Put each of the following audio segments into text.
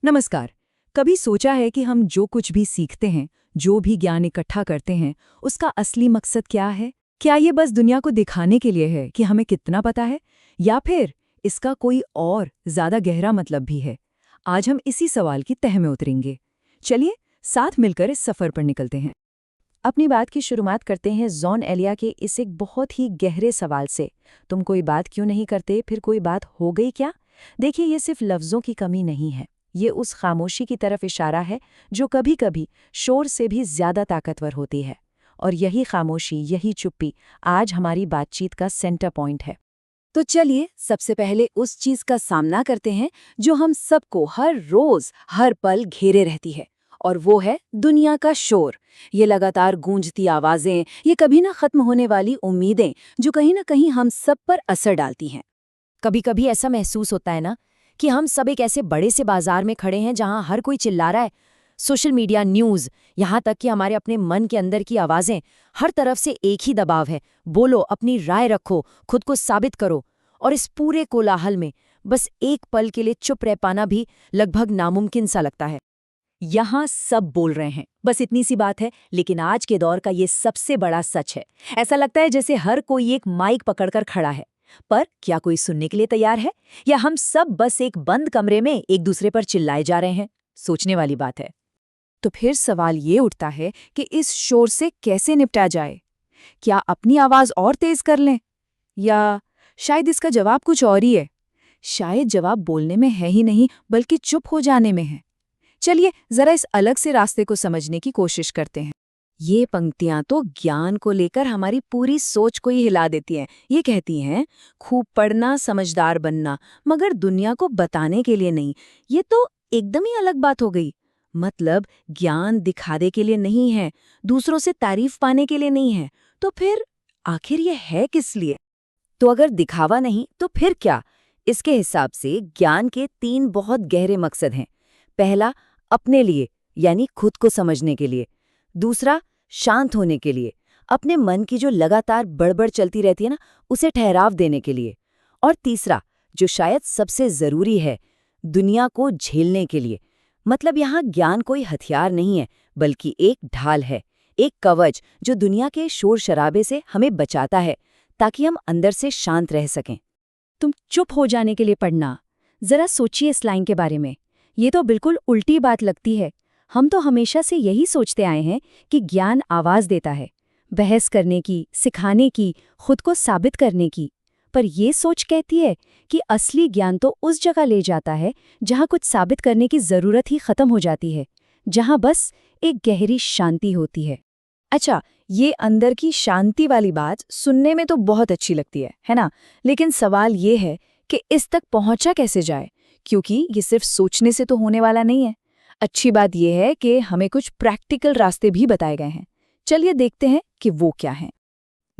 नमस्कार। कभी सोचा है कि हम जो कुछ भी सीखते हैं, जो भी ज्ञान इकट्ठा करते हैं, उसका असली मकसद क्या है? क्या ये बस दुनिया को दिखाने के लिए है कि हमें कितना पता है, या फिर इसका कोई और ज्यादा गहरा मतलब भी है? आज हम इसी सवाल की तह में उतरेंगे। चलिए साथ मिलकर इस सफर पर निकलते हैं। अपनी बात की शुरुआत करते हैं जॉन एलिया के इस एक बहुत ही गहरे सवाल से। तुम कोई बात क्यों नहीं करते, फिर कोई बात हो गई क्या? देखिए, ये सिर्फ लफ्जों की कमी नहीं है। ये उस खामोशी की तरफ इशारा है जो कभी-कभी शोर से भी ज्यादा ताकतवर होती है। और यही खामोशी, यही चुप्पी आज हमारी बातचीत का सेंटर पॉइंट है। तो चलिए सबसे पहले उस चीज का सामना करते हैं जो हम सबको हर रोज हर पल घेरे रहती है, और वो है दुनिया का शोर। ये लगातार गूंजती आवाजें, ये कभी ना खत्म होने वाली उम्मीदें जो कहीं ना कहीं हम सब पर असर डालती हैं। कभी कभी ऐसा महसूस होता है ना कि हम सब एक ऐसे बड़े से बाजार में खड़े हैं जहां हर कोई चिल्ला रहा है। सोशल मीडिया, न्यूज़, यहाँ तक कि हमारे अपने मन के अंदर की आवाज़ें, हर तरफ से एक ही दबाव है। बोलो, अपनी राय रखो, खुद को साबित करो। और इस पूरे कोलाहल में बस एक पल के लिए चुप रह पाना भी लगभग नामुमकिन सा लगता है। यहाँ सब बोल रहे हैं, बस इतनी सी बात है, लेकिन आज के दौर का ये सबसे बड़ा सच है। ऐसा लगता है जैसे हर कोई एक माइक पकड़कर खड़ा है, पर क्या कोई सुनने के लिए तैयार है? या हम सब बस एक बंद कमरे में एक दूसरे पर चिल्लाए जा रहे हैं? सोचने वाली बात है। तो फिर सवाल ये उठता है कि इस शोर से कैसे निपटा जाए? क्या अपनी आवाज और तेज कर लें? या शायद इसका जवाब कुछ और ही है। शायद जवाब बोलने में है ही नहीं, बल्कि चुप हो जाने में है। चलिए जरा इस अलग से रास्ते को समझने की कोशिश करते हैं। ये पंक्तियां तो ज्ञान को लेकर हमारी पूरी सोच को ही हिला देती हैं। ये कहती हैं, खूब पढ़ना, समझदार बनना, मगर दुनिया को बताने के लिए नहीं। ये तो एकदम ही अलग बात हो गई। मतलब ज्ञान दिखाने के लिए नहीं है, दूसरों से तारीफ पाने के लिए नहीं है। तो फिर आखिर ये है किस लिए? तो अगर दिखावा नहीं तो फिर क्या? इसके हिसाब से ज्ञान के 3 बहुत गहरे मकसद हैं। पहला, अपने लिए, यानी खुद को समझने के लिए। दूसरा, शांत होने के लिए, अपने मन की जो लगातार बड़बड़ चलती रहती है ना, उसे ठहराव देने के लिए। और तीसरा, जो शायद सबसे जरूरी है, दुनिया को झेलने के लिए। मतलब यहाँ ज्ञान कोई हथियार नहीं है, बल्कि एक ढाल है, एक कवच जो दुनिया के शोर शराबे से हमें बचाता है, ताकि हम अंदर से शांत रह सकें। तुम चुप हो जाने के लिए पढ़ना, जरा सोचिए इस लाइन के बारे में। ये तो बिल्कुल उल्टी बात लगती है। हम तो हमेशा से यही सोचते आए हैं कि ज्ञान आवाज देता है, बहस करने की, सिखाने की, खुद को साबित करने की। पर ये सोच कहती है कि असली ज्ञान तो उस जगह ले जाता है जहाँ कुछ साबित करने की जरूरत ही खत्म हो जाती है, जहाँ बस एक गहरी शांति होती है। अच्छा, ये अंदर की शांति वाली बात सुनने में तो बहुत अच्छी लगती है ना? लेकिन सवाल ये है कि इस तक पहुंचा कैसे जाए, क्योंकि ये सिर्फ सोचने से तो होने वाला नहीं है। अच्छी बात यह है कि हमें कुछ प्रैक्टिकल रास्ते भी बताए गए हैं। चलिए देखते हैं कि वो क्या हैं।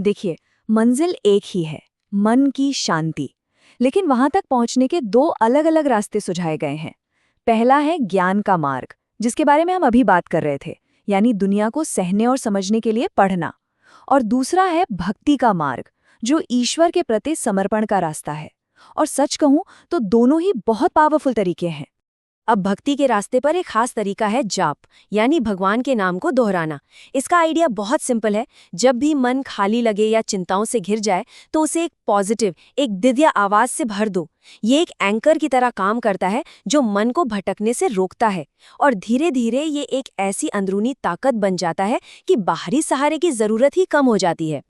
देखिए, मंजिल एक ही है, मन की शांति। लेकिन वहां तक पहुंचने के 2 अलग-अलग रास्ते सुझाए गए हैं। पहला है ज्ञान का मार्ग, जिसके बारे में हम अभी बात कर रहे थे, यानी दुनिया को सहने और समझने के लिए पढ़ना। और दूसरा है भक्ति का मार्ग, जो ईश्वर के प्रति समर्पण का रास्ता है। और सच कहूं तो दोनों ही बहुत पावरफुल तरीके हैं। अब भक्ति के रास्ते पर एक खास तरीका है जाप, यानी भगवान के नाम को दोहराना। इसका आइडिया बहुत सिंपल है। जब भी मन खाली लगे या चिंताओं से घिर जाए, तो उसे एक पॉजिटिव, एक दिव्य आवाज से भर दो। ये एक एंकर की तरह काम करता है जो मन को भटकने से रोकता है, और धीरे धीरे ये एक ऐसी अंदरूनी ताकत बन जाता है कि बाहरी सहारे की जरूरत ही कम हो जाती है।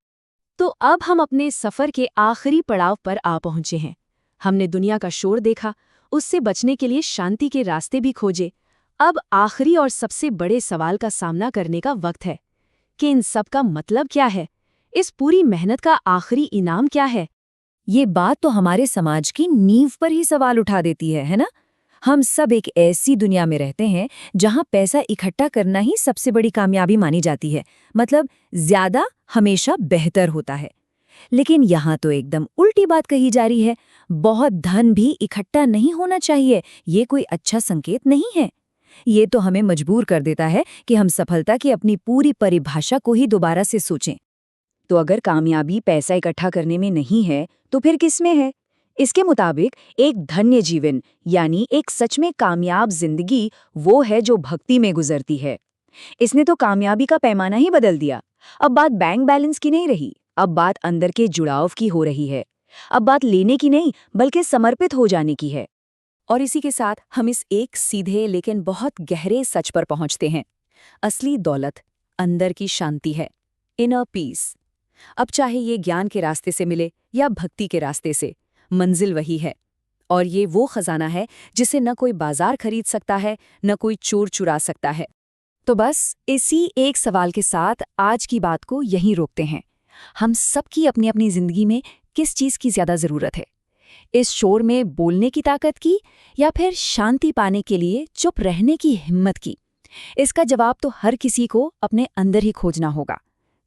तो अब हम अपने सफर के आखिरी पड़ाव पर आ पहुंचे हैं। हमने दुनिया का शोर देखा, उससे बचने के लिए शांति के रास्ते भी खोजे। अब आखिरी और सबसे बड़े सवाल का सामना करने का वक्त है कि इन सब का मतलब क्या है? इस पूरी मेहनत का आखिरी इनाम क्या है? ये बात तो हमारे समाज की नींव पर ही सवाल उठा देती है ना? हम सब एक ऐसी दुनिया में रहते हैं जहां पैसा इकट्ठा करना ही सबसे बड़ी कामयाबी मानी जाती है। मतलब ज्यादा हमेशा बेहतर होता है। लेकिन यहाँ तो एकदम उल्टी बात कही जा रही है। बहुत धन भी इकट्ठा नहीं होना चाहिए, ये कोई अच्छा संकेत नहीं है। ये तो हमें मजबूर कर देता है कि हम सफलता की अपनी पूरी परिभाषा को ही दोबारा से सोचें। तो अगर कामयाबी पैसा इकट्ठा करने में नहीं है, तो फिर किस में है? इसके मुताबिक एक धन्य जीवन यानी एक सच में कामयाब जिंदगी वो है जो भक्ति में गुजरती है। इसने तो कामयाबी का पैमाना ही बदल दिया। अब बात बैंक बैलेंस की नहीं रही, अब बात अंदर के जुड़ाव की हो रही है। अब बात लेने की नहीं बल्कि समर्पित हो जाने की है। और इसी के साथ हम इस एक सीधे लेकिन बहुत गहरे सच पर पहुंचते हैं। असली दौलत अंदर की शांति है, इनर पीस। अब चाहे ये ज्ञान के रास्ते से मिले या भक्ति के रास्ते से, मंजिल वही है। और ये वो खजाना है जिसे न कोई बाजार खरीद सकता है, न कोई चोर चुरा सकता है। तो बस इसी एक सवाल के साथ आज की बात को यहीं रोकते हैं। हम सबकी अपनी अपनी जिंदगी में किस चीज़ की ज़्यादा ज़रूरत है? इस शोर में बोलने की ताकत की, या फिर शांति पाने के लिए चुप रहने की हिम्मत की? इसका जवाब तो हर किसी को अपने अंदर ही खोजना होगा।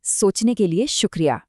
सोचने के लिए शुक्रिया।